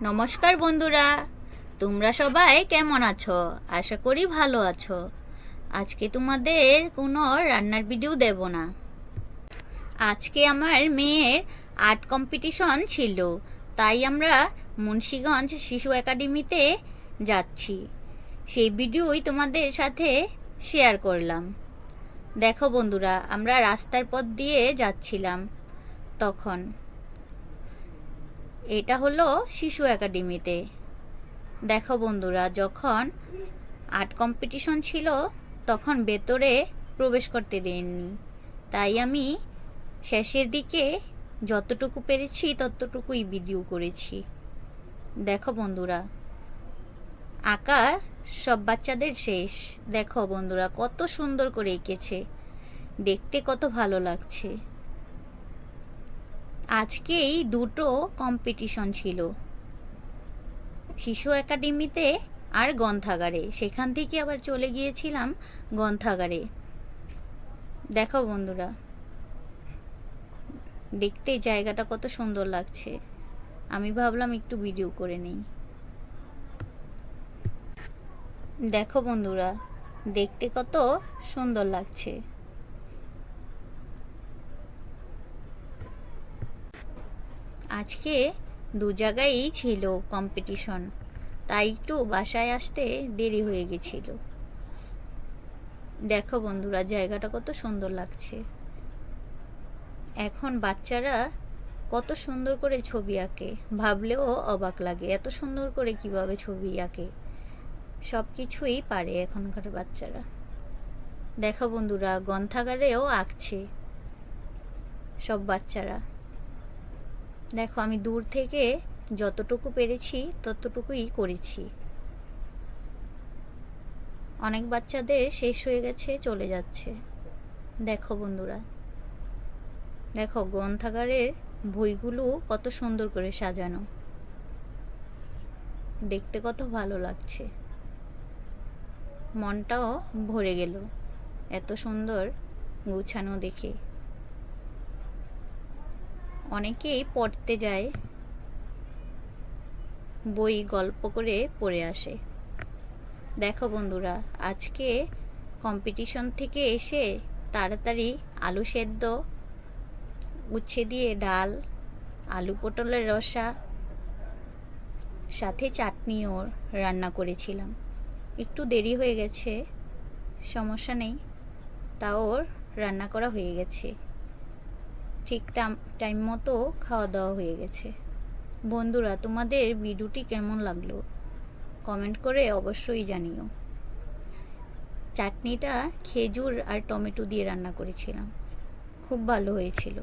নমস্কার বন্ধুরা, তোমরা সবাই কেমন আছো? আশা করি ভালো আছো। আজকে তোমাদের কোনো রান্নার ভিডিও দেব না। আজকে আমার মেয়ের আর্ট কম্পিটিশন ছিল, তাই আমরা মুন্সিগঞ্জ শিশু একাডেমিতে যাচ্ছি। সেই ভিডিওই তোমাদের সাথে শেয়ার করলাম। দেখো বন্ধুরা, আমরা রাস্তার পথ দিয়ে যাচ্ছিলাম। তখন এটা হলো শিশু একাডেমিতে। দেখো বন্ধুরা, যখন আর্ট কম্পিটিশন ছিল তখন ভেতরে প্রবেশ করতে দেননি, তাই আমি শেষের দিকে যতটুকু পেরেছি ততটুকুই ভিডিও করেছি। দেখো বন্ধুরা, আঁকা সব বাচ্চাদের শেষ। দেখো বন্ধুরা, কত সুন্দর করে এঁকেছে, দেখতে কত ভালো লাগছে। আজকেই দুটো কম্পিটিশন ছিল, শিশু একাডেমিতে আর গ্রন্থাগারে। সেখান থেকে আবার চলে গিয়েছিলাম গ্রন্থাগারে। দেখো বন্ধুরা, দেখতে জায়গাটা কত সুন্দর লাগছে। আমি ভাবলাম একটু ভিডিও করে নিই। দেখো বন্ধুরা, দেখতে কত সুন্দর লাগছে। আজকে দু জায়গায়ই ছিল কম্পিটিশন, তাই একটু বাসায় আসতে দেরি হয়ে গেছিল। দেখো বন্ধুরা, জায়গাটা কত সুন্দর লাগছে। এখন বাচ্চারা কত সুন্দর করে ছবি আঁকে, ভাবলেও অবাক লাগে এত সুন্দর করে কিভাবে ছবি আঁকে। সব কিছুই পারে এখনকার বাচ্চারা। দেখো বন্ধুরা, গ্রন্থাগারেও আঁকছে সব বাচ্চারা। দেখো, আমি দূর থেকে যতটুকু পেরেছি ততটুকুই করেছি। অনেক বাচ্চাদের শেষ হয়ে গেছে, চলে যাচ্ছে। দেখো বন্ধুরা, দেখো গ্রন্থাগারের বইগুলো কত সুন্দর করে সাজানো, দেখতে কত ভালো লাগছে। মনটাও ভরে গেল এত সুন্দর গুছানো দেখে। অনেকেই পড়তে যায়, বই গল্প করে পড়ে আসে। দেখো বন্ধুরা, আজকে কম্পিটিশন থেকে এসে তাড়াতাড়ি আলু সেদ্ধ, উচ্ছে দিয়ে ডাল, আলু পটলের রসা, সাথে চাটনিও রান্না করেছিলাম। একটু দেরি হয়ে গেছে, সমস্যা নেই, তাও রান্না করা হয়ে গেছে। ঠিক টাইম মতো খাওয়া দাওয়া হয়ে গেছে। বন্ধুরা, তোমাদের ভিডিওটি কেমন লাগলো কমেন্ট করে অবশ্যই জানিও। চাটনিটা খেজুর আর টমেটো দিয়ে রান্না করেছিলাম, খুব ভালো হয়েছিল।